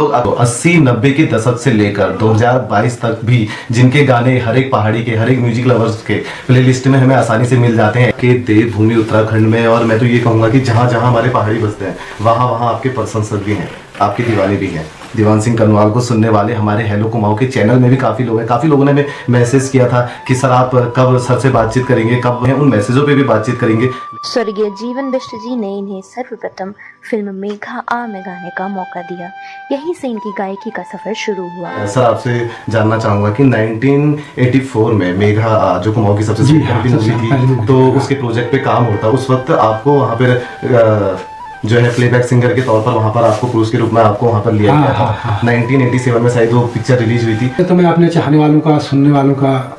लोग 80-90 के दशक से लेकर 2022 तक भी जिनके गाने हर एक पहाड़ी के, हर एक म्यूजिक लवर्स के प्लेलिस्ट में हमें आसानी से मिल जाते हैं कि देवभूमि उत्तराखंड में, और मैं तो ये कहूँगा कि जहाँ जहाँ हमारे पहाड़ी बसते हैं वहाँ आपके प्रशंसक भी हैं, आपके दीवाने भी हैं। दीवान सिंह कनवाल को सुनने वाले हमारे हेलो कुमाऊं के चैनल में भी काफ़ी लोग हैं। काफ़ी लोगों ने मैसेज किया था कि सर आप कब सर से बातचीत करेंगे, कब उन मैसेजों पे भी बातचीत करेंगे। स्वर्गीय जीवन बिष्ट जी ने इन्हें सर्वप्रथम फिल्म मेघा आ में गाने का मौका दिया। यहीं से इनकी गायकी का सफर शुरू हुआ। सर आपसे जानना चाहूंगा कि 1984 में मेघा आ जो कुमाऊं की सबसे पहली मूवी थी, तो उसके प्रोजेक्ट पे काम होता, उस वक्त आपको वहाँ पर जो है प्लेबैक सिंगर के तौर पर वहाँ पर आपको क्रूज के रूप में आपको वहाँ पर लिया गया था। 1987 में शायद वो पिक्चर रिलीज हुई थी। तो मैं अपने चाहने वालों का, सुनने वालों का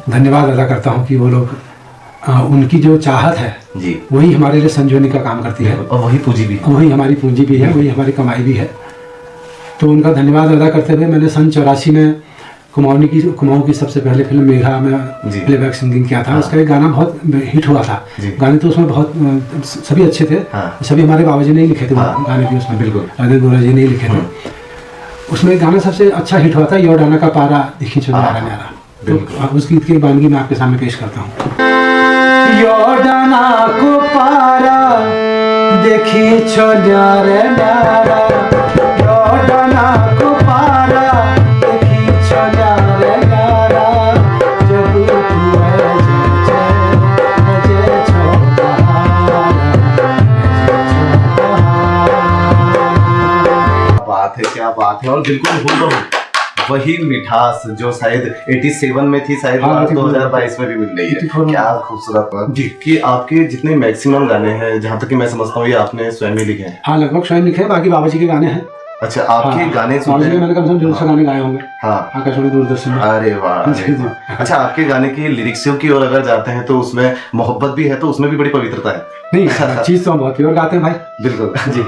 धन्यवाद अदा करता हूँ कि वो लोग उनकी जो चाहत है जी, वही हमारे लिए संजोने का काम करती है, और वही पूंजी भी, वही हमारी पूंजी भी है, वही हमारी कमाई भी है। तो उनका धन्यवाद अदा करते हुए मैंने सन 84 में कुमाऊं की सबसे पहले फिल्म मेघा में प्लेबैक सिंगिंग किया था। उसका एक गाना बहुत हिट हुआ था। गाने तो उसमें बहुत सभी अच्छे थे, सभी हमारे बाबा जी ने ही लिखे थे गाने भी उसमें, बिल्कुल राजेंद्र गोरा जी ने ही लिखे थे। उसमें एक गाना सबसे अच्छा हिट हुआ था, योडाना का पारा दिखी चो न्यारा न्यारा। तो उस गीत की वानगी मैं आपके सामने पेश करता हूँ। योडाना को पारा देखी छो न्यारे न्यारा, योडाना को पारा क्या बात है। और बिल्कुल हूबहू वही मिठास जो शायद 87 में थी, शायद 2022 में भी मिल रही है। क्या खूबसूरत बात कि आपके जितने मैक्सिमम गाने हैं, जहाँ तक कि मैं समझता हूँ, ये आपने स्वयं ही लिखे हैं। हाँ, लगभग स्वयं लिखे हैं, बाकी बाबा जी के गाने हैं। अच्छा, आपके गाने सुनते हैं? मैंने कम से कम 150 गाने गाए होंगे। हाँ, आकाशवाणी दूरदर्शन में। अरे वाह। अच्छा, आपके गाने की लिरिक्सों की ओर अगर जाते हैं तो उसमें मोहब्बत भी है, तो उसमें भी बड़ी पवित्रता है। नहीं, चीज तो हम बहुत प्योर गाते हैं भाई। बिल्कुल जी।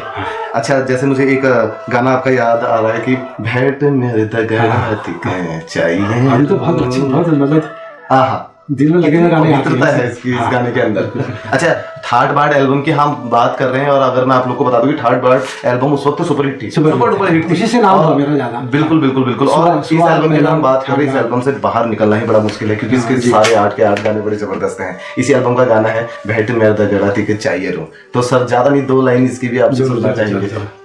अच्छा, जैसे मुझे एक गाना आपका याद आ रहा है कि भेंट मेरे दगड़ चाहिए, तो बहुत अच्छी, बहुत मतलब हाँ दिल में लगेगा गाने है इसकी, इस गाने के अंदर। अच्छा, थर्ड बर्ड एल्बम की हम बात कर रहे हैं, और अगर मैं आप लोग को बता दूं कि थर्ड बर्ड एल्बम उस वक्त सुपर हिट थी, सुपर हिट थी, उसी से नाम था मेरा ज्यादा। बिल्कुल बिल्कुल बिल्कुल। और इस एल्बम की हम बात कर रहे हैं, इस एल्बम से बाहर निकलना ही बड़ा मुश्किल है, क्योंकि इसके सारे 8 के 8 गाने बड़े जबरदस्त हैं। इसी एल्बम का गाना है भेंट मेरे दगड़ के चाहिए रो। तो सर ज्यादा नहीं, 2 लाइन इसकी भी आपसे सुनना चाहेंगे।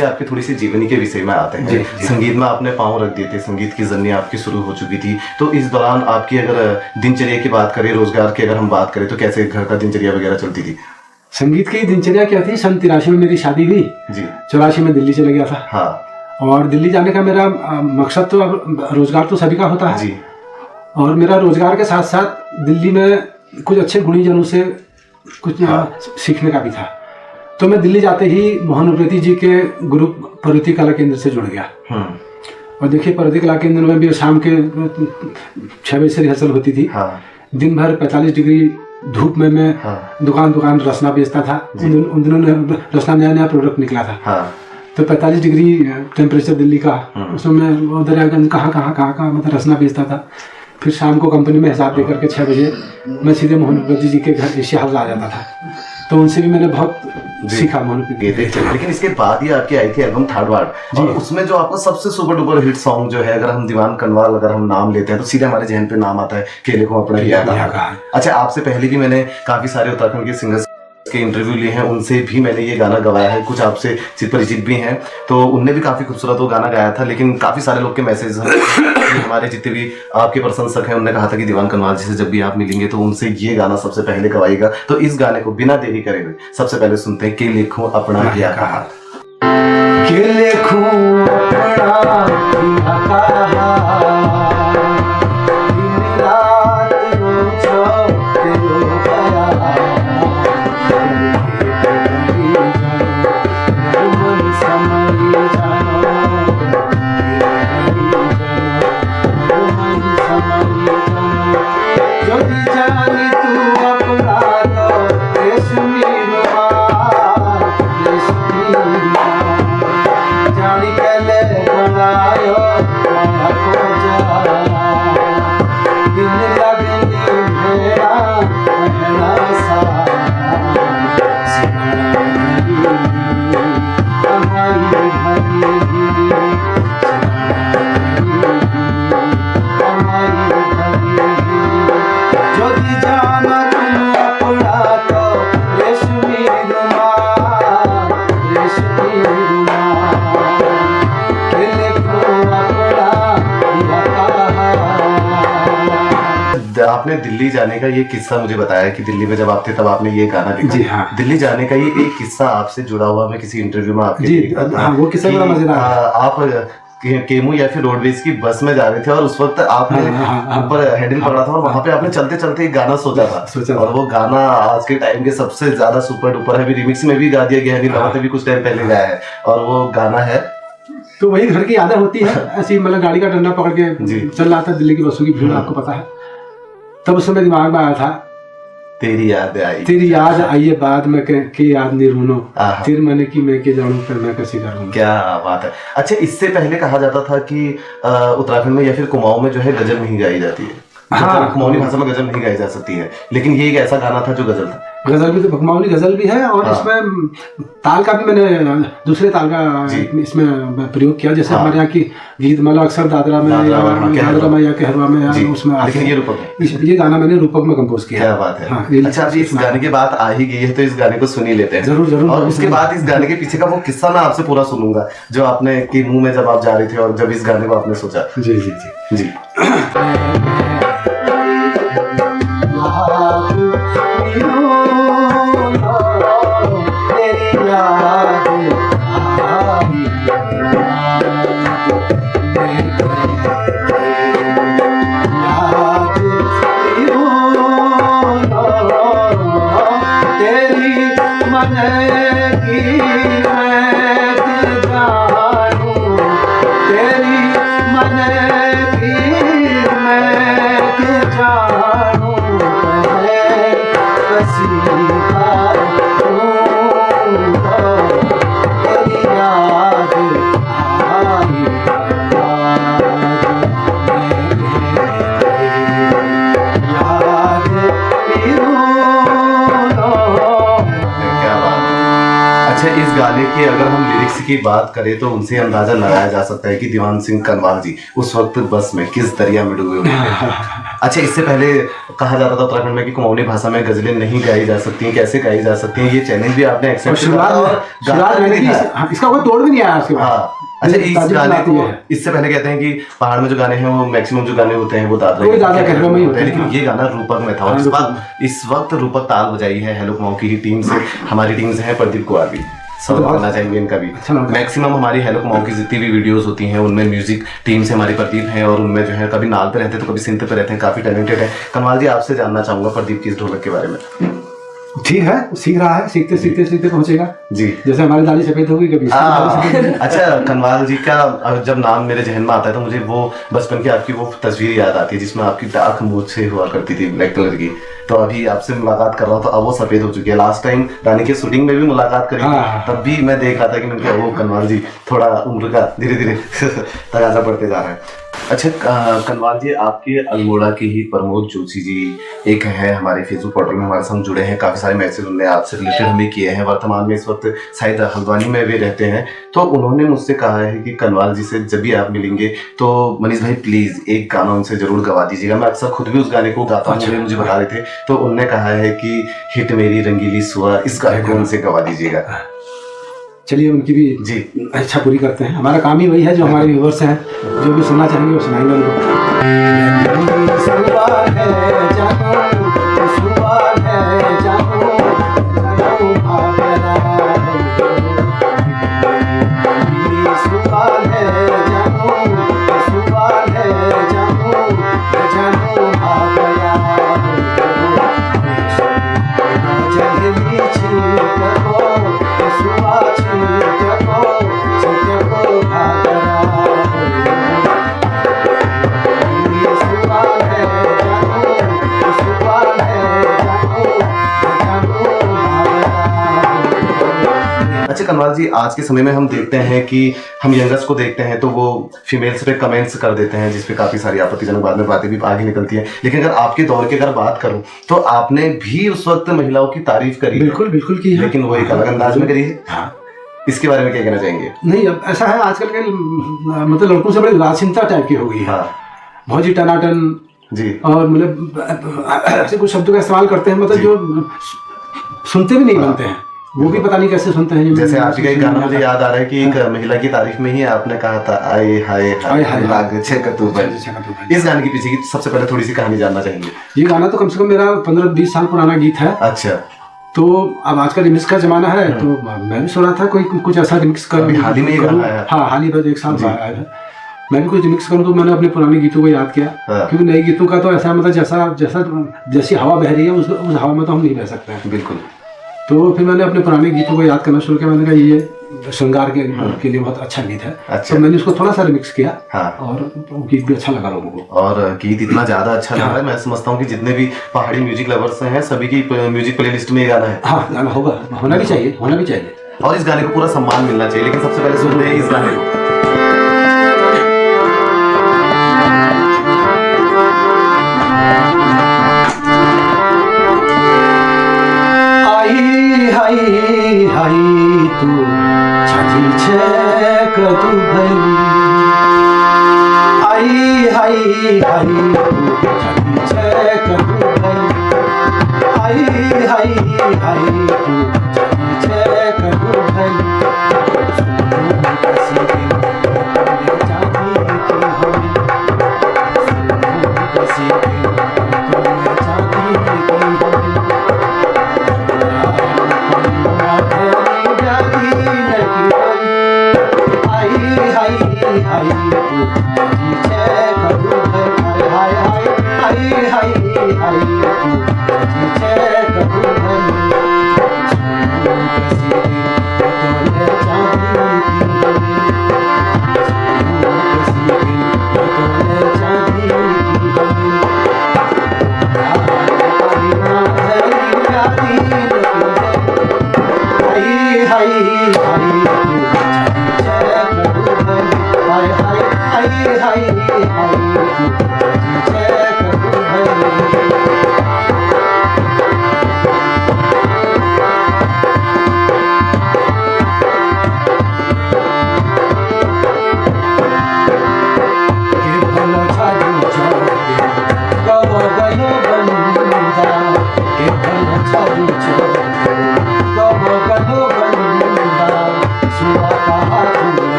आपकी थोड़ी सी जीवनी के विषय में आते हैं। संगीत में आपने पांव रख दिए थे, संगीत की जर्नी आपकी शुरू हो चुकी थी, तो इस दौरान आपकी अगर दिनचर्या की बात करें, रोजगार की अगर हम बात करें, तो कैसे घर का दिनचर्या वगैरह चलती थी? संगीत की दिनचर्या क्या थी, सन 83 में मेरी शादी हुई जी, 84 में दिल्ली चला गया था। हाँ, और दिल्ली जाने का मेरा मकसद तो, अब रोजगार तो सभी का होता है जी, और मेरा रोजगार के साथ साथ दिल्ली में कुछ अच्छे गुणीजनों से कुछ सीखने का भी था। तो मैं दिल्ली जाते ही मोहन उप्रेती जी के ग्रुप पर्वती कला केंद्र से जुड़ गया। और देखिए, पर्वती कला केंद्र में भी शाम के 6 बजे से रिहर्सल होती थी। दिन भर 45 डिग्री धूप में मैं दुकान रसना बेचता था। उन दिनों रसना नया प्रोडक्ट निकला था। तो 45 डिग्री टेम्परेचर दिल्ली का, उसमें मैं उधर कहाँ मतलब रसना बेचता था। फिर शाम को कंपनी में हिसाब दे करके 6 बजे मैं सीधे मोहन उप्रेती जी के घर एशिया हाउस आ जाता था। तो उनसे भी मैंने बहुत सीखा मोहन उप्रेती। लेकिन इसके बाद ही आपकी आई थी एल्बम थर्ड बर्ड, और उसमें जो आपका सबसे सुपर डुपर हिट सॉन्ग जो है, अगर हम दीवान कनवाल अगर हम नाम लेते हैं तो सीधे हमारे जहन पे नाम आता है केले को अपना लिया था। अच्छा, आपसे पहले भी मैंने काफी सारे उत्तराखंड के सिंगर्स के इंटरव्यू लिए हैं, उनसे भी मैंने ये गाना गवाया है, कुछ आपसे परिचित भी हैं, तो उनने भी काफ़ी खूबसूरत वो गाना गाया था। लेकिन काफ़ी सारे लोग के मैसेज हमारे जितने भी आपके प्रशंसक हैं उन्होंने कहा था कि दीवान कनवाल जी से जब भी आप मिलेंगे तो उनसे ये गाना सबसे पहले गवाइएगा। तो इस गाने को बिना देरी करे हुए सबसे पहले सुनते हैं कि लिखूं अपना क्या कहा। कि लिखूं अपना क्या कहा, दिन रात रोज़ो तेरो गया, मन समझ जानो, मन समझ जानो, यदि जानी तू अपना तो रेशमी रुमाल, रेशमी रुमाल, जानी पहले बनायो माया को जा, दिन लगनी मेरा पहला सा, हमारी भरी यदि जाना तुम अपना तो रेशमी रुमाल, रेशमी रुमाल, कि लिखूं अपना क्या कहा। आपने दिल्ली जाने का ये किस्सा मुझे बताया कि दिल्ली में जब आप थे तब आपने ये गाना लिखा। जी हाँ। दिल्ली जाने का ये एक किस्सा आपसे जुड़ा हुआ मैं किसी इंटरव्यू में आपके जी, देखा था। हाँ, वो किस्सा बड़ा मजेदार है। आप केमू या फिर रोडवेज की बस में जा रहे थे और उस वक्त आपने ऊपर हेडिंग पकड़ा था और वहां पे आपने चलते चलते एक गाना सोचा था और वो गाना आज के टाइम के सबसे ज्यादा सुपर डुपर है, अभी रिमिक्स में भी गा दिया गया है, लगा भी कुछ टाइम पहले गाया है और वो गाना है। तो वही घर की यादें होती है ऐसी, मतलब गाड़ी का डंडा पकड़ के चल रहा था, दिल्ली की बसों की भीड़ आपको पता है, तब उस समय दिमाग में आया था तेरी याद आई, तेरी याद आई बाद में के याद नहीं रूनो, तेरे मन की मैं के जानूं फिर मैं कैसे करूं। क्या बात है। अच्छा, इससे पहले कहा जाता था कि उत्तराखंड में या फिर कुमाऊं में जो है गजल नहीं गाई जाती है, हाँ, कुमाऊनी भाषा में गजल नहीं गाई जा सकती है, लेकिन ये एक ऐसा गाना था जो गजल था। गजल भी, तो कुमाऊनी गजल भी है और इसमें ताल का भी मैंने दूसरे ताल का इसमें प्रयोग किया, जैसे हमारे यहाँ की गीत माला अक्सर दादरा में या कहरवा में उसमें, लेकिन ये रूपक में, ये गाना मैंने रूपक में कंपोज किया। क्या बात है। अच्छा, अभी इस गाने की बात आ ही गई है तो इस गाने को सुन ही लेते हैं। जरूर जरूर। और उसके बाद इस गाने के पीछे का वो किस्सा मैं आपसे पूरा सुनूंगा जो आपने के मुंह में जब आप जा रहे थे और जब इस गाने को आपने सोचा। जी जी जी जी। इस गाने की अगर हम लिरिक्स की बात करें तो उनसे अंदाजा लगाया जा सकता है कि दीवान सिंह कनवाल जी उस वक्त बस में किस दरिया में डूबे हुए थे। अच्छा, इससे पहले कहा जाता था उत्तराखंड में कि कुमाऊनी भाषा में गजलें नहीं गाई जा सकती हैं, कैसे गाई जा सकती हैं, ये चैलेंज भी आपने एक्सेप्ट किया। इसका कोई तोड़ भी नहीं आया उसके बाद। अच्छा, इस गाने को इससे पहले कहते हैं कि पहाड़ में जो गाने हैं वो मैक्सिमम जो गाने होते हैं वो दादरा में होते हैं, लेकिन ये गाना रूपक में था और इस वक्त रूपक ताल बजाई है हेलो कुमाऊं की ही टीम से, हमारी टीम से है प्रदीप कुमार भी, सब करना चाहेंगे इनका भी। मैक्सिमम हमारी हेलो कुमाऊं की जितनी भी वीडियोस होती हैं उनमें म्यूजिक टीम से हमारी प्रदीप हैं और उनमें जो है कभी नाल पे रहते हैं तो कभी सिंथ पे रहते हैं, काफी टैलेंटेड है। कनवाल जी, आपसे जानना चाहूंगा प्रदीप की इस ढोलक के बारे में। ठीक है, सीख रहा है, सीखते सीखते सीखते पहुंचेगा जी, जैसे हमारी दाढ़ी सफेद होगी कभी। अच्छा, कनवाल जी का जब नाम मेरे जहन में आता है तो मुझे वो बचपन की आपकी वो तस्वीर याद आती है जिसमें आपकी डार्क मूंछ हुआ करती थी ब्लैक कलर की, तो अभी आपसे मुलाकात कर रहा हूँ तो अब वो सफेद हो चुकी है। लास्ट टाइम रानी के शूटिंग में भी मुलाकात करी तब भी मैं देख रहा था कि मैंने वो कनवाल जी थोड़ा उम्र का धीरे धीरे तगाजा बढ़ते जा रहा है। अच्छा कनवाल जी, आपके अल्मोड़ा के ही प्रमोद जोशी जी एक है हमारे फेसबुक पोर्टल में हमारे संग जुड़े हैं, काफ़ी सारे मैसेज उन्होंने आपसे रिलेटेड हमें किए हैं। वर्तमान में इस वक्त शायद हल्द्वानी में भी रहते हैं, तो उन्होंने मुझसे कहा है कि कनवाल जी से जब भी आप मिलेंगे तो मनीष भाई प्लीज़ एक गाना उनसे ज़रूर गवा दीजिएगा। मैं अक्सर खुद भी उस गाने को गाता हूँ, मुझे बता रहे थे तो उनने कहा है कि हिट मेरी रंगीली सुआ, इस गाने को उनसे गवा दीजिएगा। चलिए उनकी भी जी इच्छा पूरी करते हैं। हमारा काम ही वही है, जो हमारे व्यूवर्स हैं जो भी सुनना चाहेंगे वो सुनाएंगे उनको। कनवाल जी, आज के समय में हम देखते हैं कि हम यंगर्स को देखते हैं तो वो फीमेल्स पे कमेंट्स कर देते हैं, जिसपे काफी सारी आपत्तिजनक बाद में बातें भी आगे निकलती हैं। लेकिन अगर आपके दौर की अगर बात करूं तो आपने भी उस वक्त महिलाओं की तारीफ करी। बिल्कुल बिल्कुल की है, लेकिन वो एक अलग अंदाज में करी है। हाँ। इसके बारे में क्या कहना चाहेंगे? नहीं, अब ऐसा है आजकल के मतलब लड़कों से बड़ी उदासीनता टाइप की हो गई है। हाँ। बहुत ही टनाटन जी, और मतलब ऐसे कुछ शब्दों का इस्तेमाल करते हैं मतलब जो सुनते भी नहीं बनते हैं, वो भी पता नहीं कैसे सुनते हैं। जैसे आपका एक गाना मुझे याद आ रहा है कि एक महिला की तारीफ में ही आपने कहा था आए हाय हाय लाग छे कतुब। इस गाने के पीछे की सबसे पहले थोड़ी सी कहानी जानना चाहेंगे। ये गाना तो कम से कम मेरा 15-20 साल पुराना गीत है। अच्छा। तो अब आजकल रिमिक्स का जमाना है, तो मैं भी सोचा था कोई कुछ ऐसा रिमिक्स कर, हाल ही में ये गाना आया। हाँ, हाल ही में 1 साल आया है। मैं भी कुछ रिमिक्स करूँ तो मैंने अपने पुराने गीतों को याद किया, क्योंकि नए गीतों का तो ऐसा मतलब जैसी हवा बह रही है उस हवा में तो हम नहीं बह सकते हैं। बिल्कुल। तो फिर मैंने अपने पुराने गीतों को याद करना शुरू किया। मैंने कहा ये श्रृंगार के लिए बहुत अच्छा गीत है। अच्छा। तो मैंने उसको थोड़ा सा रिमिक्स किया। हाँ। और गीत भी अच्छा लगा लोगों को, और गीत इतना ज्यादा अच्छा लगा है, मैं समझता हूँ कि जितने भी पहाड़ी म्यूजिक लवर्स हैं सभी की म्यूजिक प्लेलिस्ट में ये गाना है। हाँ, गाना होगा, होना भी चाहिए, होना भी चाहिए, और इस गाने को पूरा सम्मान मिलना चाहिए। लेकिन सबसे पहले सुनते हैं इस गाने को। तू छाती छे कतु भई आई हाई हाई तू छाती छे कतु भई आई हाई हाई तू छाती छे कतु भई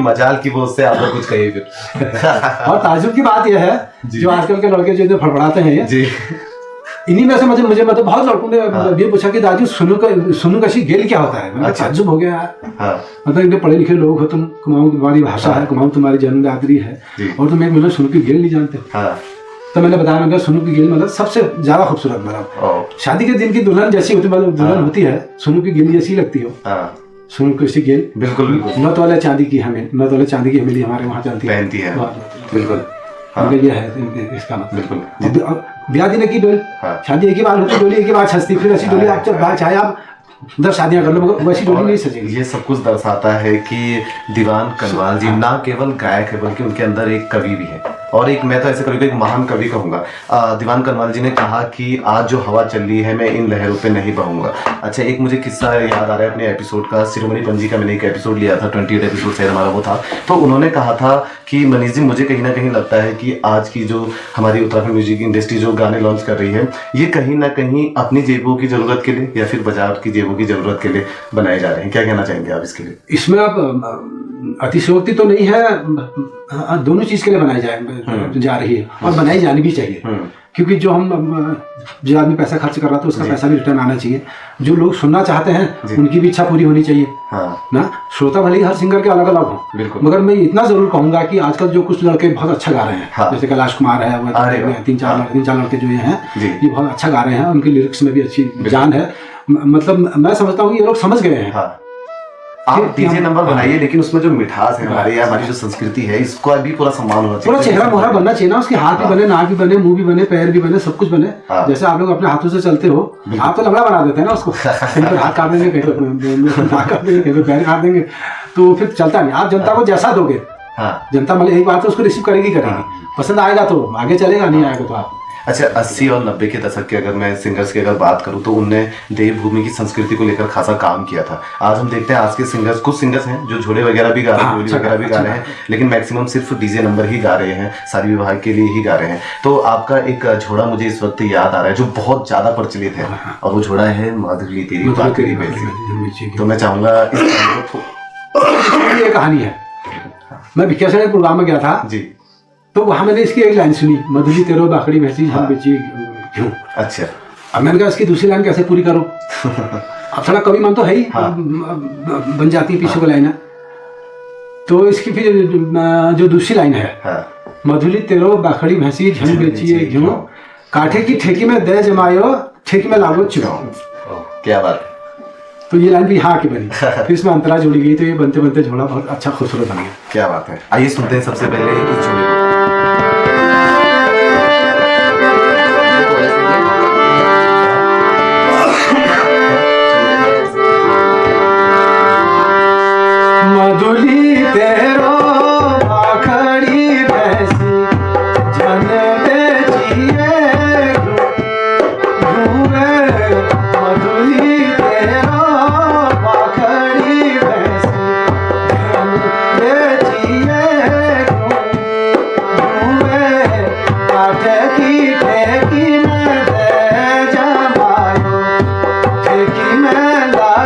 मजाल की बोझ से आप लोग कुछ कहिए फिर। और ताजुब की बात यह है जो आजकल के लड़के जो फड़फड़ाते हैं जी, इन्हीं में से मुझे मतलब बहुत लड़कों ने ये पूछा कि दादी सुनु कशी गेल क्या होता है। मैंने ताज्जुब हो गया। मतलब इतने पढ़े लिखे लोग हो तुम, कुमाऊं तुम्हारी भाषा है, कुमाऊं तुम्हारी जन्मदात्री है और तुम एक मतलब सुनु की गेल नहीं जानते। तो मैंने बताया, मैंने सुनु की गेल मतलब सबसे ज्यादा खूबसूरत, मतलब शादी के दिन की दुल्हन जैसी होती, मतलब दुल्हन होती है सुनु की गेल जैसी लगती हो। सुनु कशी गेल बिल्कुल बिल्कुल। नौ तोले चांदी की हमेली हमारे वहाँ चलती है, पहनती है। बिल्कुल ये है इसका मतलब। बिल्कुल ब्याह दिन की डोली, शादी एक ही बार होती, डोली एक ही बार सजती, फिर ऐसी डोली आप चाहे आप 10 शादियां कर लो मगर वैसी डोली नहीं सजेगी। ये सब कुछ दर्शाता है कि दीवान कनवाल जी ना केवल गायक है बल्कि उनके अंदर एक कवि भी है, और एक मैं तो ऐसे कवि को एक महान कवि कहूंगा। दीवान कनवाल जी ने कहा कि आज जो हवा चल रही है मैं इन लहरों पे नहीं बहूंगा। अच्छा, एक मुझे किस्सा याद आ रहा है अपने एपिसोड का, शिरोमणि पंजी का मैंने एक एपिसोड लिया था, 28 एपिसोड शायद हमारा वो था। तो उन्होंने कहा था कि मनीष जी मुझे कहीं ना कहीं लगता है कि आज की जो हमारी उत्तराखंड म्यूजिक इंडस्ट्री जो गाने लॉन्च कर रही है ये कहीं ना कहीं अपनी जेबों की जरूरत के लिए या फिर बाजार की जेबों की जरूरत के लिए बनाए जा रहे हैं। क्या कहना चाहेंगे आप इसके लिए? इसमें आप अतिशयोक्ति तो नहीं है, दोनों चीज के लिए बनाई जा रही है और बनाई जानी भी चाहिए, क्योंकि जो आदमी पैसा खर्च कर रहा था उसका पैसा भी रिटर्न आना चाहिए। जो लोग सुनना चाहते हैं उनकी भी इच्छा पूरी होनी चाहिए। ना श्रोता भले ही हर सिंगर के अलग अलग हो, मगर मैं इतना जरूर कहूंगा कि आजकल जो कुछ लड़के बहुत अच्छा गा रहे हैं, जैसे कैलाश कुमार है, तीन चार लड़के जो हैं ये बहुत अच्छा गा रहे हैं, उनके लिरिक्स में भी अच्छी जान है। मतलब मैं समझता हूँ ये लोग समझ गए हैं। आप डीजे नंबर बनाइए लेकिन उसमें जो मिठास है हमारी जो संस्कृति है इसको भी पूरा सम्मान होना चाहिए, पूरा चेहरा मोहरा बनना चाहिए ना, उसके हाथ भी बने, नाक भी बने, मुंह भी बने, पैर भी बने, सब कुछ बने। जैसे आप लोग अपने हाथों से चलते हो, आप तो लंगड़ा बना देते हैं ना उसको, कहीं पर हाथ काट देंगे, कहीं पर नाक काट देंगे, कहीं पर पैर काट देंगे, तो फिर चलता नहीं। आप जनता को जैसा दोगे, जनता मतलब एक बात है उसको रिसीव करेगी, पसंद आएगा तो आगे चलेगा, नहीं आएगा तो आप। अच्छा, 80 और 90 के दशक के अगर मैं सिंगर्स की अगर बात करूं तो उनने देवभूमि की संस्कृति को लेकर खासा काम किया था। आज हम देखते हैं आज के सिंगर्स, कुछ सिंगर्स हैं जो झोड़े वगैरह भी गा रहे हैं, वगैरह भी गा रहे हैं, लेकिन मैक्सिमम सिर्फ डीजे नंबर ही गा रहे हैं, शादी विवाह के लिए ही गा रहे हैं। तो आपका एक झोड़ा मुझे इस वक्त याद आ रहा है जो बहुत ज्यादा प्रचलित है, और वो झोड़ा है माधुरी तेरी बात करी वैसी। तो मैं चाहूंगा ये कहानी है, मैं भिक्या प्रोग्राम में गया था जी, तो वहां मैंने इसकी एक लाइन सुनी, मधुली तेरो बाखड़ी भैंसी हम बेची क्यों। अच्छा, अब मैंने कहा इसकी दूसरी लाइन कैसे पूरी करो। अब थोड़ा कवि मन तो है ही, बन जाती है पीछे को लाइन है। तो इसकी फिर जो दूसरी लाइन है, मधुली तेरो बाखड़ी भैंसी झम बेचिए क्यों, काठे की ठेकी में दे जमायो ठेकी में लागो चुराओ। क्या बात। तो ये लाइन भी यहाँ की बनी, फिर इसमें अंतरा जुड़ी गई, तो ये बनते बनते झोड़ा बहुत अच्छा खूबसूरत बन गया। क्या बात है। आइए सुनते हैं सबसे पहले इस झोड़े को। मधुली तेरो बाखड़ी भैंसी जन बेचिए घूमे, मधुली तेरो बाखड़ी भैंसी जन बेचिए घूमे, काठे की ठेकी में दे जमायो ठेकी में लागो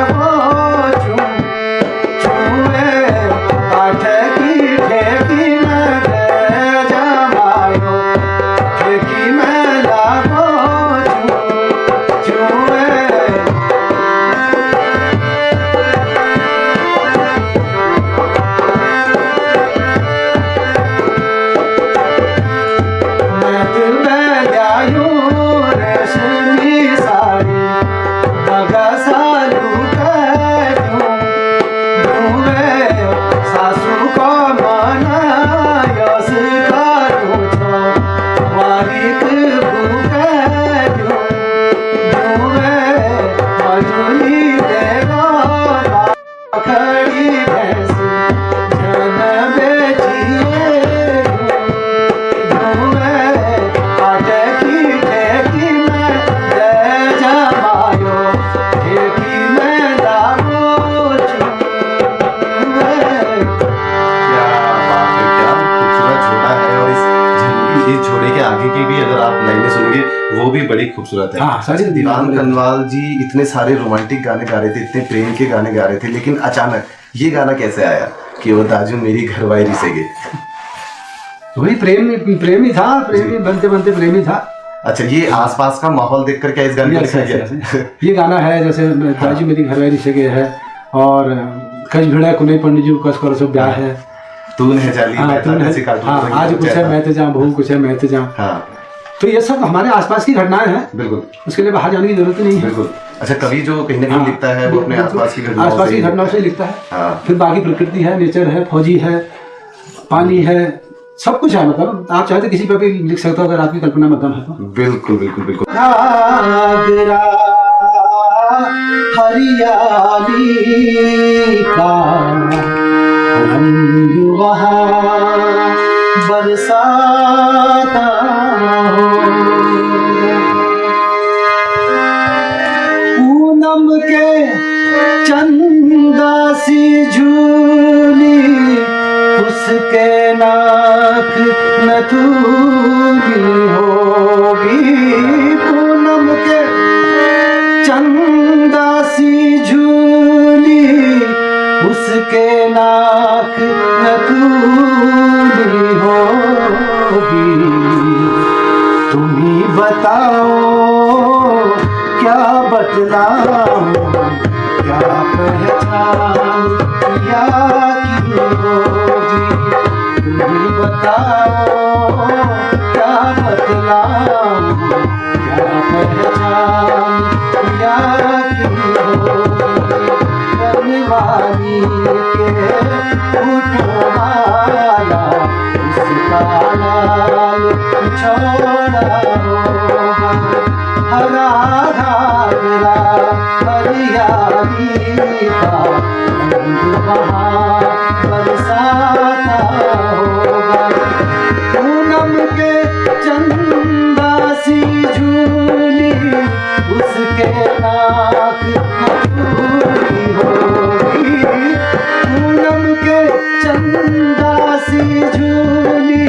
वो भी बड़ी खूबसूरत है। हाँ, दीवान कनवाल जी इतने सारे रोमांटिक गाने गा रहे थे, इतने प्रेम के गाने गा रहे थे, लेकिन अचानक ये गाना कैसे आया कि वो दाजू मेरी घरवारी से गए? वही प्रेम ही था, प्रेमी बनते बनते प्रेमी था। अच्छा, ये आसपास का माहौल देखकर क्या इस गाने को लिखा गया? ये गाना है जैसे दाजी मेरी घरवाली से गए है, और कच भिड़ा कुने पंडित जी कस करो सब ब्याह है, तूने जाली आज कुछ है मैं तो जाऊँ, बहु कुछ है मैं तो जाऊँ। तो ये सब हमारे आसपास की घटनाएं हैं, बिल्कुल, उसके लिए बाहर जाने की जरूरत नहीं है। बिल्कुल। अच्छा, कवि जो कहीं ना कहीं लिखता है वो अपने आसपास की घटनाओं से लिखता है। फिर बाकी प्रकृति है, नेचर है, फौजी है, पानी है, सब कुछ है। मतलब आप चाहे तो किसी पे भी लिख सकते हो अगर आपकी कल्पना मध्यम है तो। बिल्कुल बिल्कुल बिल्कुल। हरियाली का रंग वहाँ बरसाता हो, पूनम के चंदा सी झूली उसके नाक नथुली होगी, पूनम के चंदा सी झूली उसके नाक नथुली होगी। तुम ही बताओ क्या बतलाऊं, क्या पहचान या की होगी। तुम ही बताओ क्या बतलाऊं, क्या पहचान या की होगी। करने वाली के उठो वाला उसका लाल छोड़ा होगा, हरा घाघरा हरियाली का रंग वहाँ बरसाता होगा, पूनम के चंदा सी झूली उसके नाक नथुली होगी, पूनम के चंदा सी झूली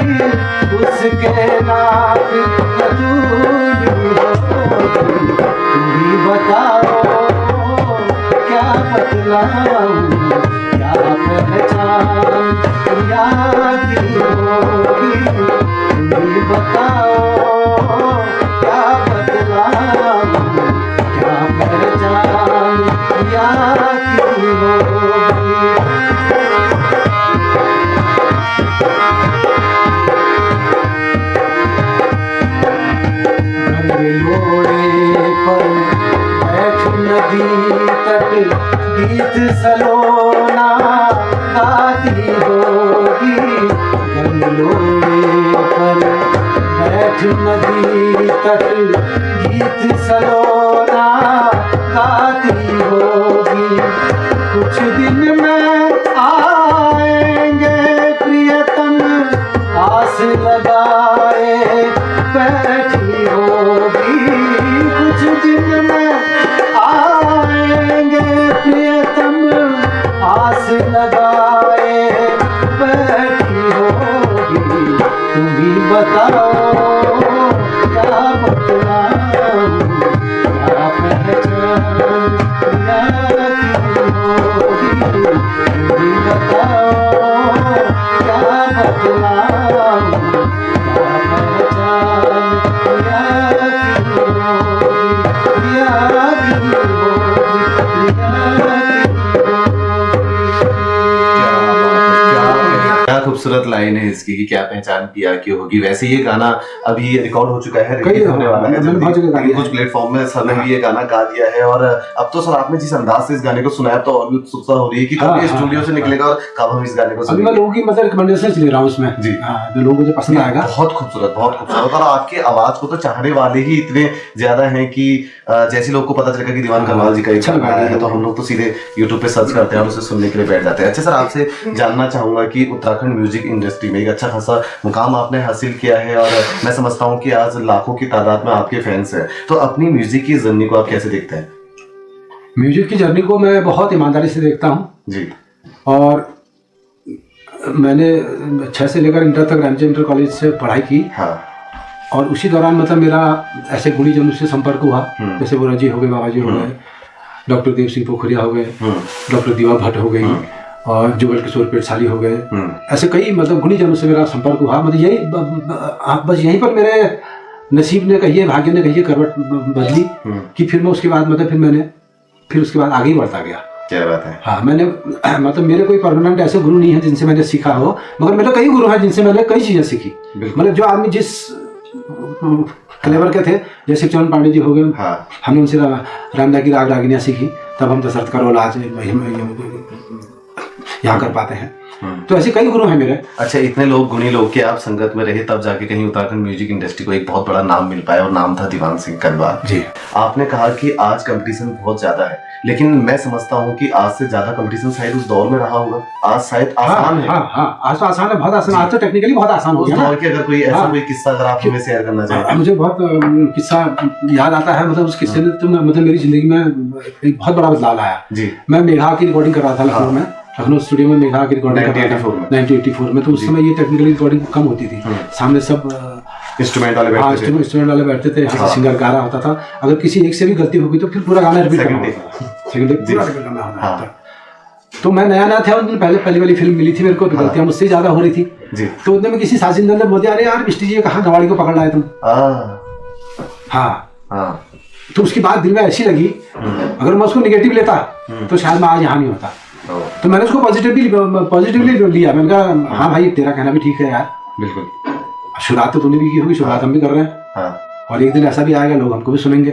उसके नाक नथुली होगी। तुम ही बताओ क्या बतलाऊं, क्या पहचान या की होगी। तुम ही बताओ क्या बतलाऊं, क्या पहचान या की होगी। गंगलोड़े पर बैठ नदी तट गीत सलोना गाती होगी, गंगलोड़े पर बैठ नदी तट गीत सलोना गाती होगी। कुछ दिन में आएंगे प्रियतम आस लगाए बैठी होगी, कुछ दिन में आएंगे प्रियतम आस लगाए बैठी होगी। तुम ही बताओ क्या बतलाऊं, क्या पहचान या की होगी। तुम ही बताओ क्या बतलाऊं, क्या पहचान या की होगी, या की होगी, क्या खूबसूरत लाइन है इसकी कि क्या पहचान पिया की होगी। वैसे ये गाना अभी रिकॉर्ड हो चुका है, रिलीज होने वाला है, कुछ प्लेटफॉर्म में सर ने भी ये गाना गा दिया है। और अब तो सर आपने जिस अंदाज से इस गाने को सुनाया तो और भी उत्सुकता हो रही है कि कब ये स्टूडियो से निकलेगा और कब हम इस गाने को सुनेंगे। मैं लोगों की मतलब रिकमेंडेशन ले रहा हूँ उसमें जी, जो लोगों को पसंद आएगा। बहुत खूबसूरत, बहुत खूबसूरत। और आपकी आवाज को तो चाहने वाले ही इतने ज्यादा हैं कि जैसे लोग को पता चलेगा कि दीवान करवाल जी का एक गाना है तो हम लोग तो सीधे यूट्यूब पे सर्च करते हैं और उसे सुनने के लिए बैठ जाते हैं। अच्छा सर, आपसे जानना चाहूंगा कि उत्तराखंड म्यूजिक इंडस्ट्री में एक अच्छा खासा मुकाम आपने हासिल किया है और मैं समझता हूँ कि आज लाखों की तादाद में आपके फैंस हैं, तो अपनी म्यूजिक की जर्नी को आप कैसे देखते हैं? म्यूजिक की जर्नी को मैं बहुत ईमानदारी से देखता हूँ जी, और मैंने 6 से लेकर इंटर तक रामजी इंटर कॉलेज से पढ़ाई की। हाँ। और उसी दौरान मतलब मेरा ऐसे गुणी जन से संपर्क हुआ, जैसे बोरा जी हो गए, बाबा जी हो गए, डॉक्टर देव सिंह पोखरिया हो गए, डॉक्टर दीवा भट्ट हो गई, और जुगल किशोर पेटसाली हो गए। ऐसे कई मतलब गुणी जनों से मेरा संपर्क हुआ। मतलब यही बस यहीं पर मेरे नसीब ने कहिए, भाग्य ने कहिए, करवट बदली कि फिर मैं उसके बाद फिर उसके बाद आगे ही बढ़ता गया। क्या बात है। हाँ, मैंने मतलब मेरे कोई परमानेंट ऐसे गुरु नहीं है जिनसे मैंने सीखा हो, मगर मेरे कई गुरु हैं जिनसे मैंने कई चीजें सीखी। मतलब जो आदमी जिस क्लेवर के थे, जैसे चरण पांडे जी हो गए, हाँ। हमने उनसे रामदा की राग रागिनियाँ सीखी, तब हम दशरथ का रोल आज यहाँ कर पाते हैं। तो ऐसे कई गुरु हैं मेरे। अच्छा, इतने लोग गुणी लोग के आप संगत में रहे, तब जाके कहीं उत्तराखंड म्यूजिक इंडस्ट्री को एक बहुत बड़ा नाम मिल पाया, और नाम था दीवान सिंह कनवाल जी। आपने कहा कि आज कंपटीशन बहुत ज्यादा है, लेकिन मैं समझता हूँ कि आज से ज्यादा कंपटीशन शायद उस दौर में रहा होगा। आज शायद आसान है। हाँ, आज तो आसान है, बहुत आसान। आज तो टेक्निकली बहुत आसान हो गया। उस दौर के अगर कोई ऐसा कोई किस्सा अगर आप हमें शेयर करना चाहें। मुझे बहुत किस्सा याद आता है। मतलब उस किस्से ने तो मतलब मेरी जिंदगी में एक बहुत बड़ा बदलाव लाया जी। मैं मेघा की रिकॉर्डिंग कर रहा था लखनऊ में, लखनऊ स्टूडियो में मेघा की रिकॉर्डिंग 1984 में। तो उस समय ये टेक्निकली रिकॉर्डिंग कम होती थी, सामने सब इंस्ट्रूमेंट वाले बैठते थे, सिंगर गा रहा होता था। अगर किसी एक से भी गलती होगी तो फिर पूरा गाना रिपीट करना होता था। तो मैं नया था, उन दिन पहली वाली फिल्म मिली थी मेरे को, तो गलतियां मुझसे ज्यादा हो रही थी। तो उतने में किसी साजिंदर ने बोल दिया, अरे यार बिष्टी जी कहाँ गवाड़ी को पकड़ लाए तुम। हाँ, तो उसकी बात दिल में ऐसी लगी, अगर मैं उसको निगेटिव लेता तो शायद मैं आज यहाँ नहीं होता। तो मैंने उसको पॉजिटिवली लिया। मैंने कहा हाँ भाई, तेरा कहना भी ठीक है यार, बिल्कुल। शुरुआत तो तूने भी की होगी, शुरुआत हम भी कर रहे हैं, और एक दिन ऐसा भी आएगा लोग हमको भी सुनेंगे।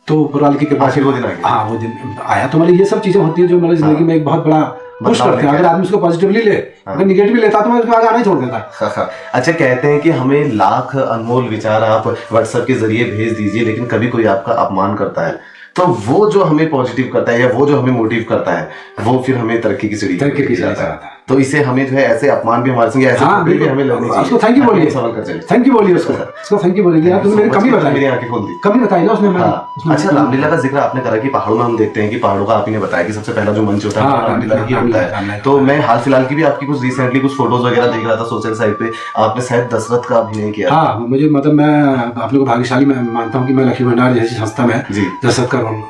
तो ऊपर की कृपा से वो दिन आया। तो मतलब ये सब चीजें होती हैं जो मतलब जिंदगी में एक बहुत बड़ा पुश करते हैं। अगर आदमी उसको पॉजिटिवली ले, अगर निगेटिवली लेता तो मैं उसके आगे आना ही छोड़ देता। अच्छा, कहते हैं कि हमें लाख अनमोल विचार आप व्हाट्सएप के जरिए भेज दीजिए, लेकिन कभी कोई आपका अपमान करता है, तो वो जो हमें पॉजिटिव करता है या वो जो हमें मोटिव करता है, वो फिर हमें तरक्की की सीढ़ी जाता है। तो इसे हमें जो है ऐसे अपमान भी हमारे संग ऐसे भी हमें लगनी चाहिए। उसको थैंक यू बोलिए, सवाल कर चलिए, थैंक यू बोलिए उसको थैंक यू बोलिए यार, तुमने मेरी कमी बताई, मेरी आंखें खोल दी, कमी बताई ना उसने। अच्छा, रामलीला का जिक्र आपने करा कि पहाड़ों में हम देखते हैं कि पहाड़ों का आप ही ने बताया कि सबसे पहला जो मंच होता है रामलीला ही होता है। तो मैं हाल फिलहाल की भी आपकी कुछ रिसेंटली कुछ फोटोज वगैरह देख रहा था सोशल साइट पे, आपने शायद दशरथ का अभिनय किया। हाँ, मुझे मतलब मैं आप लोग को भाग्यशाली मैं मानता हूँ कि मैं लक्ष्मी भंडार जैसी संस्था में दशरथ का रोल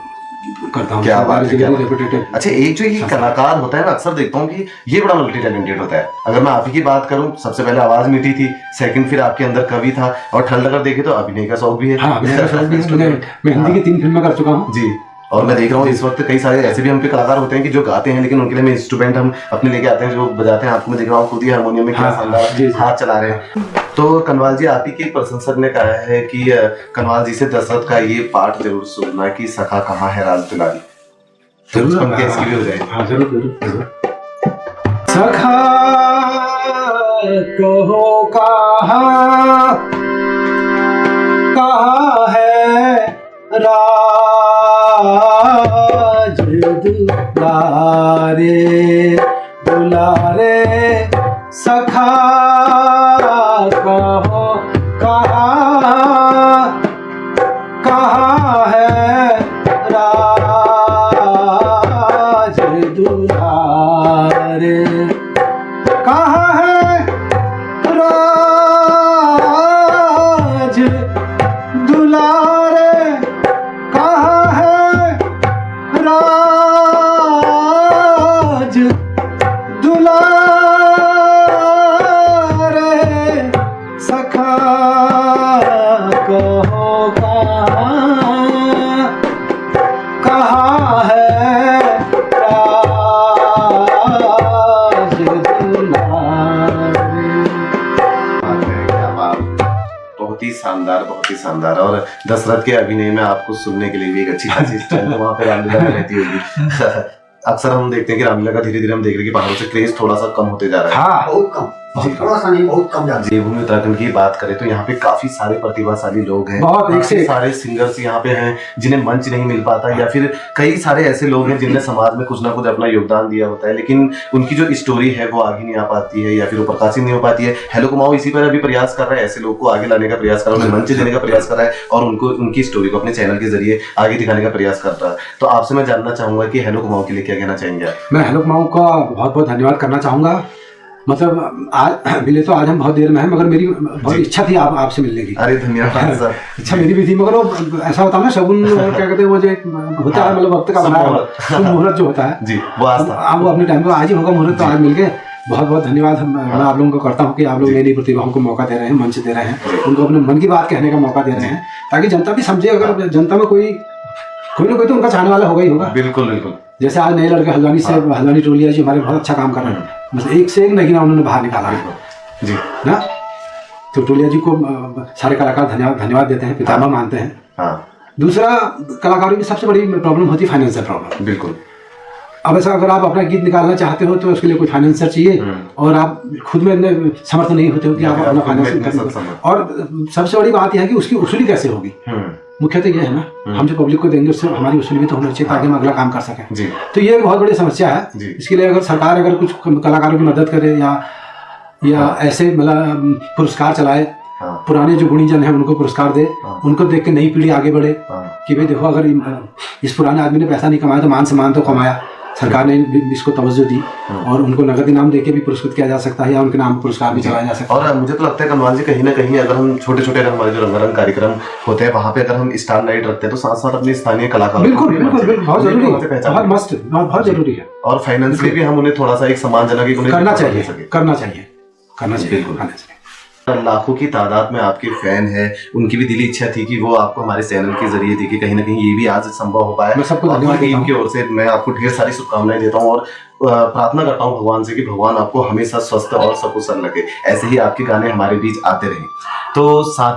करता हूं। क्या बात है। अच्छा, एक जो ये कलाकार होता है ना, अक्सर देखता हूँ कि ये बड़ा मल्टी टैलेंटेड होता है। अगर मैं आप ही की बात करूँ, सबसे पहले आवाज मीठी थी, सेकंड फिर आपके अंदर कवि था, और थर्ड अगर देखे तो अभिनय का शौक भी है। मैं हिंदी की 3 फिल्में कर चुका हूँ जी। और मैं देख रहा हूँ इस वक्त कई सारे ऐसे भी हम पे कलाकार होते हैं कि जो गाते हैं, लेकिन उनके लिए इंस्ट्रूमेंट हम अपने लेके आते हैं, जो बजाते हैं। आपको मैं देख रहा हूँ खुद ही हारमोनियम में क्या शानदार हाथ चला रहे हैं। तो कनवाल जी, आप ही के प्रशंसक ने कहा है कि कनवाल जी से दशरथ का ये पाठ जरूर सुनना कि सखा कहाँ है राज दुलारी। जरूर भी हो जाए। हाँ, जरूर। सखा कहो कहाँ है राज दुलारे सखा कहो कहाँ है राज दुलारे, कहाँ है राज दुलारे, कहाँ है राज दुलारे, सखा कहो कहाँ है राज दुलारे। बहुत ही शानदार। और दशरथ के अभिनय में आपको सुनने के लिए भी एक अच्छी खासी स्टाइल वहाँ पे रामलीला में रहती होगी। अक्सर हम देखते हैं कि रामलीला का धीरे धीरे हम देख रहे हैं कि पहाड़ों से क्रेज थोड़ा सा कम होते जा रहा है। हाँ, बहुत कम, थोड़ा सा नहीं, बहुत कम। देवभूमि उत्तराखंड की बात करें तो यहाँ पे काफी सारे प्रतिभाशाली लोग हैं, बहुत एक से सारे सिंगर्स यहाँ पे हैं जिन्हें मंच नहीं मिल पाता, या फिर कई सारे ऐसे लोग हैं जिनने समाज में कुछ ना कुछ अपना योगदान दिया होता है, लेकिन उनकी जो स्टोरी है वो आगे नहीं आ पाती है या फिर वो प्रकाशित नहीं हो पाती है। हेलो कुमाऊं इसी पर अभी प्रयास कर रहा है, ऐसे लोग को आगे लाने का प्रयास कर रहा है, उन्हें मंच देने का प्रयास कर रहा है और उनको उनकी स्टोरी को अपने चैनल के जरिए आगे दिखाने का प्रयास कर रहा है। तो आपसे मैं जानना चाहूंगा कि हेलो कुमाऊं के लिए क्या कहना चाहेंगे आप? मैं हेलो कुमाऊं का बहुत बहुत धन्यवाद करना चाहूंगा। मतलब आज मिले तो आज हम बहुत देर में हैं, मगर मेरी बहुत इच्छा थी आपसे मिलने की। अरे धन्यवाद सर। इच्छा मेरी भी थी, मगर वो ऐसा होता है ना शगुन क्या कहते हैं वो जो होता है, मतलब वक्त का बनाया मुहूर्त जो होता है जी, वो आज था। वो अपने टाइम पे आज ही होगा मुहूर्त, तो आज मिल गए। बहुत बहुत धन्यवाद मैं आप लोगों को करता हूँ कि आप लोग नई नई प्रतिभाओं को मौका दे रहे हैं, मंच दे रहे हैं, उनको अपने मन की बात कहने का मौका दे रहे हैं, ताकि जनता भी समझे। अगर जनता में कोई ना कोई तो उनका चाहने वाला होगा ही होगा। बिल्कुल बिल्कुल। जैसे आज नए लड़के हल्द्वानी से, हल्द्वानी टोलिया जी हमारे बहुत अच्छा काम कर रहे हैं, मतलब एक से एक नगीना उन्होंने बाहर निकाला जी ना। तो टोलिया जी को सारे कलाकार धन्यवाद देते हैं, पितामह मानते हैं। दूसरा, कलाकारों की सबसे बड़ी प्रॉब्लम होती है फाइनेंशियल प्रॉब्लम। बिल्कुल। अब ऐसा अगर आप अपना गीत निकालना चाहते हो तो उसके लिए कोई फाइनेंसर चाहिए, और आप खुद में इतने समर्थ नहीं होते हो कि आप अपना फाइनेंस। और सबसे बड़ी बात यह है कि उसकी वसूली कैसे होगी। मुख्यतः ये है ना, हम जो पब्लिक को देंगे उससे हमारी वसूली भी तो होना चाहिए ताकि हम अगला काम कर सकें। तो ये बहुत बड़ी समस्या है। इसके लिए अगर सरकार अगर कुछ कलाकारों की मदद करे या ऐसे मतलब पुरस्कार चलाए, पुराने जो गुणीजन हैं उनको पुरस्कार दे, उनको देख के नई पीढ़ी आगे बढ़े कि भाई देखो, अगर इस पुराने आदमी ने पैसा नहीं कमाया तो मान सम्मान तो कमाया। सरकार ने इसको तवज्जो दी और उनको नगद इनाम देके भी पुरस्कृत किया जा सकता है, या उनके नाम पुरस्कार भी चलाया जा सकता है। और मुझे तो लगता है कनवाल जी, कहीं ना कहीं अगर हम छोटे छोटे अगर हमारे जो रंगारंग कार्यक्रम होते हैं वहाँ पे अगर हम स्टार नाइट रखते हैं तो साथ साथ अपने स्थानीय कलाकारों बिल्कुल बहुत जरूरी है, बहुत मस्त, बहुत जरूरी है। और फाइनेंशियली भी हम उन्हें थोड़ा सा एक सम्मानजनक करना चाहिए। लाखों की तादाद में आपके फैन है, उनकी भी दिली इच्छा थी कि वो आपको हमारे चैनल के जरिए देखिए, कहीं ना कहीं ये भी आज संभव हो पाया। मैं सबको धन्यवाद टीम की ओर से मैं आपको ढेर सारी शुभकामनाएं देता हूँ और प्रार्थना करता हूँ भगवान से कि भगवान आपको हमेशा स्वस्थ और सकुशल रखे, ऐसे ही आपके गाने हमारे बीच आते रहे। तो साथ